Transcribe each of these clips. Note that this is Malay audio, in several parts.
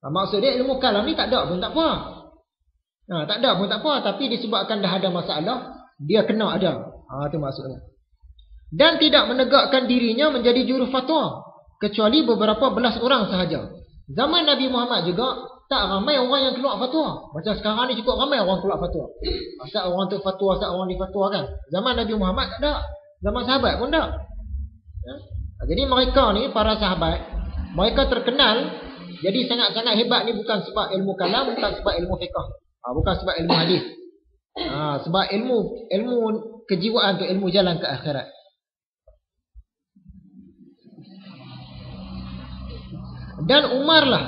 Maksud dia ilmu kalam ni tak ada pun tak apa. Tak ada pun tak apa. Tapi disebabkan dah ada masalah, dia kena ada. Itu maksudnya. Dan tidak menegakkan dirinya menjadi juru fatwa, kecuali beberapa belas orang sahaja. Zaman Nabi Muhammad juga tak ramai orang yang keluar fatwa. Macam sekarang ni cukup ramai orang keluar fatwa. Asal orang tu fatwa, asal orang difatwakan. Zaman Nabi Muhammad tak ada. Zaman sahabat pun tak. Jadi mereka ni, para sahabat, mereka terkenal. Jadi sangat-sangat hebat ni bukan sebab ilmu kalam, bukan sebab ilmu fiqh, bukan sebab ilmu hadis. Sebab ilmu kejiwaan tu, ilmu jalan ke akhirat. Dan Umar lah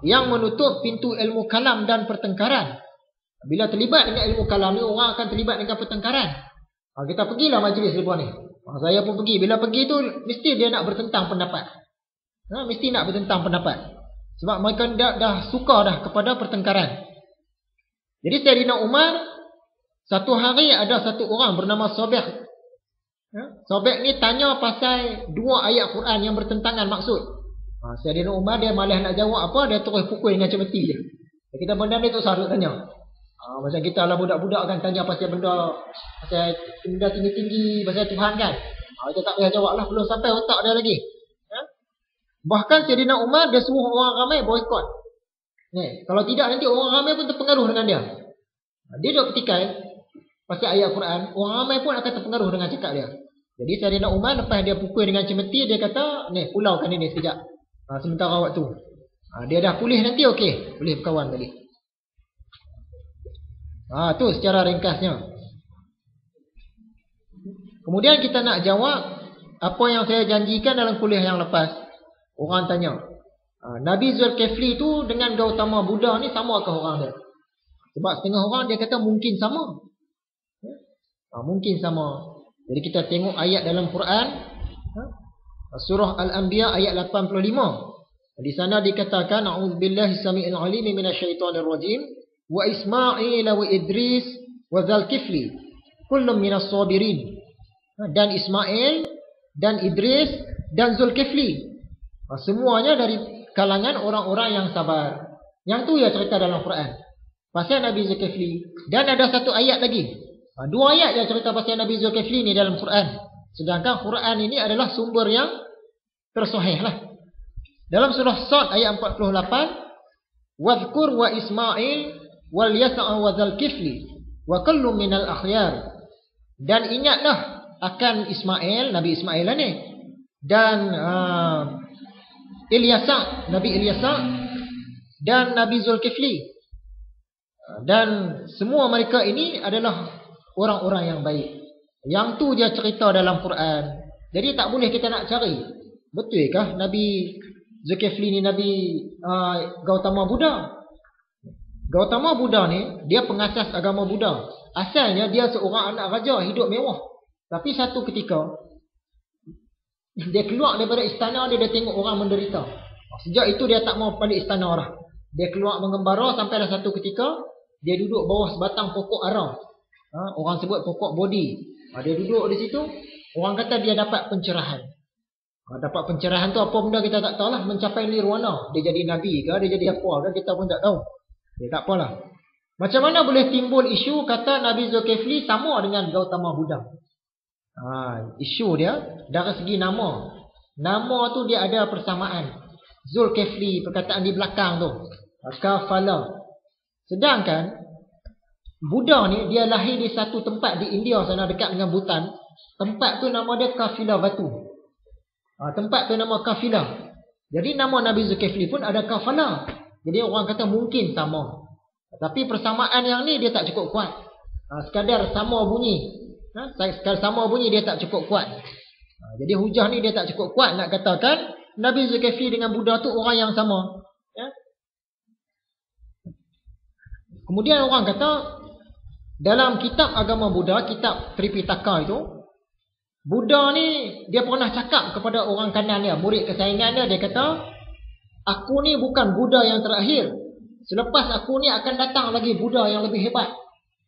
yang menutup pintu ilmu kalam dan pertengkaran. Bila terlibat dengan ilmu kalam ni, orang akan terlibat dengan pertengkaran. Kita pergilah majlis lepas ni. Saya pun pergi. Bila pergi tu mesti dia nak bertentang pendapat. Mesti nak bertentang pendapat. Sebab mereka dah suka dah kepada pertengkaran. Jadi Sayyidina Umar, satu hari ada satu orang bernama Sobek. Sobek ni tanya pasal dua ayat Quran yang bertentangan maksud. Sayyidina Umar dia malas nak jawab apa, dia terus pukul dengan cemeti je. Kita benda ni tak usah tanya. Macam kita lah budak-budak kan tanya pasal benda tinggi-tinggi, pasal Tuhan kan. Kita tak payah jawab lah, belum sampai otak dia lagi. Bahkan Sayyidina Umar dia suruh orang ramai boikot. Kalau tidak nanti orang ramai pun terpengaruh dengan dia. Dia duduk petikai pasal ayat Quran, orang ramai pun akan terpengaruh dengan cakap dia. Jadi Sayyidina Umar lepas dia pukul dengan cemeti, dia kata, pulaukan ini sekejap. Sementara waktu. Dia dah pulih nanti okey, boleh berkawan balik. Tu secara ringkasnya. Kemudian kita nak jawab apa yang saya janjikan dalam kuliah yang lepas. Orang tanya, Nabi Zulkifli tu dengan Gautama Buddha ni sama ke orang dia? Sebab setengah orang dia kata mungkin sama. Mungkin sama. Jadi kita tengok ayat dalam Quran, surah Al-Anbiya ayat 85. Di sana dikatakan, a'udzubillahi samii'il 'aliim minasyaitonir rajim, wa Ismail wa Idris wa Zulkifli kullun minas sabirin. Dan Ismail dan Idris dan Zulkifli, semuanya dari kalangan orang-orang yang sabar. Yang tu ya cerita dalam Quran pasal Nabi Zulkifli. Dan ada satu ayat lagi, dua ayat yang cerita pasal Nabi Zulkifli ni dalam Quran. Sedangkan Quran ini adalah sumber yang tersahih lah. Dalam surah Sad ayat 48, wadhkur wa Ismail wal Yasa' wa Zulkifli wa kullu minal akhyar. Dan ingatlah akan Ismail, Nabi Ismail ni, dan Ilyasa, Nabi Ilyasa, dan Nabi Zulkifli. Dan semua mereka ini adalah orang-orang yang baik. Yang tu dia cerita dalam Quran. Jadi tak boleh kita nak cari, betulkah Nabi Zulkifli ni Nabi Gautama Buddha? Gautama Buddha ni dia pengasas agama Buddha. Asalnya dia seorang anak raja hidup mewah. Tapi satu ketika dia keluar daripada istana dia tengok orang menderita. Sejak itu dia tak mau balik istana dah. Dia keluar mengembara sampai ada satu ketika dia duduk bawah sebatang pokok ara. Orang sebut pokok bodi. Dia duduk di situ, orang kata dia dapat pencerahan. Dapat pencerahan tu apa benda kita tak tahu lah, mencapai nirwana. Dia jadi nabi ke, dia jadi apa ke, kita pun tak tahu. Tak apalah. Macam mana boleh timbul isu kata Nabi Zulkifli sama dengan Gautama Buddha? Isu dia dari segi nama. Nama tu dia ada persamaan. Zulkifli, perkataan di belakang tu, kafala. Sedangkan Buddha ni dia lahir di satu tempat di India sana dekat dengan Bhutan. Tempat tu nama dia Kafilah Batu. Tempat tu nama Kafilah. Jadi nama Nabi Zulkifli pun ada kafalah. Jadi orang kata mungkin sama. Tapi persamaan yang ni dia tak cukup kuat. Sekadar sama bunyi. Sekadar sama bunyi dia tak cukup kuat. Jadi hujah ni dia tak cukup kuat nak katakan Nabi Zulkifli dengan Buddha tu orang yang sama. Kemudian orang kata dalam kitab agama Buddha, kitab Tripitaka itu, Buddha ni dia pernah cakap kepada orang kanan dia, murid kesayangan dia, dia kata, aku ni bukan Buddha yang terakhir. Selepas aku ni akan datang lagi Buddha yang lebih hebat.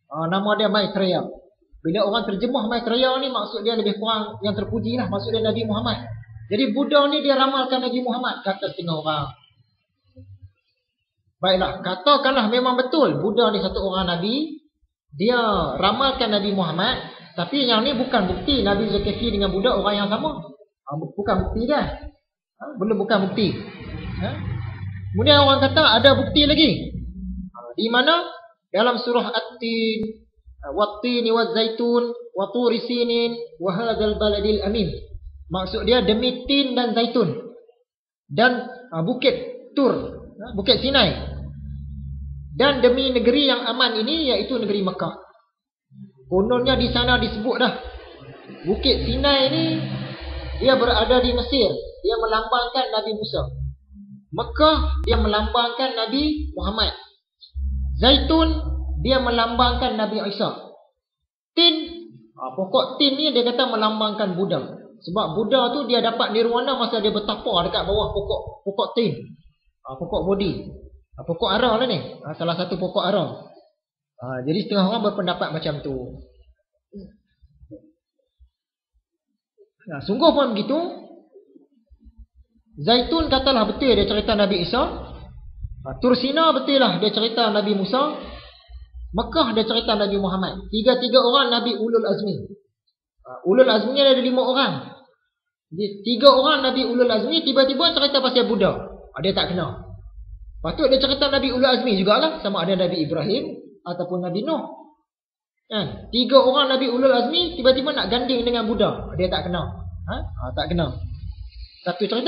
Nama dia Maitreya. Bila orang terjemah Maitreya ni, maksud dia lebih kurang yang terpuji lah, maksud dia Nabi Muhammad. Jadi Buddha ni dia ramalkan Nabi Muhammad, kata setengah orang. Baiklah, katakanlah memang betul Buddha ni satu orang Nabi, dia ramalkan Nabi Muhammad, tapi yang ni bukan bukti Nabi Zulkifli dengan Buddha orang yang sama. Bukan bukti dah. Belum bukan bukti. Kemudian orang kata ada bukti lagi. Di mana? Dalam surah At-Tin, Wat-Tini Waz-Zaitun, wa Turi Sinin, wa hadzal baladil amin. Maksud dia demi tin dan zaitun. Dan bukit Tur, Bukit Sinai. Dan demi negeri yang aman ini, iaitu negeri Mekah. Kononnya di sana disebut dah. Bukit Sinai ini, dia berada di Mesir. Dia melambangkan Nabi Musa. Mekah, dia melambangkan Nabi Muhammad. Zaitun, dia melambangkan Nabi Isa. Tin, pokok tin ni dia kata melambangkan Buddha. Sebab Buddha tu dia dapat nirwana masa dia bertapa dekat bawah pokok tin. Pokok bodi. Pokok ara lah ni. Salah satu pokok ara. Jadi setengah orang berpendapat macam tu. Sungguh pun begitu. Zaitun katalah betul dia cerita Nabi Isa. Tursina betul lah dia cerita Nabi Musa. Mekah dia cerita Nabi Muhammad. Tiga-tiga orang Nabi Ulul Azmi. Ulul Azmi ni ada 5 orang. Jadi 3 orang Nabi Ulul Azmi tiba-tiba cerita pasal Buddha. Dia tak kenal. Patut dia cerita Nabi Ulul Azmi jugalah. Sama ada Nabi Ibrahim ataupun Nabi Nuh. 3 orang Nabi Ulul Azmi tiba-tiba nak ganding dengan Buddha. Dia tak kenal. Tak kenal. Satu cerita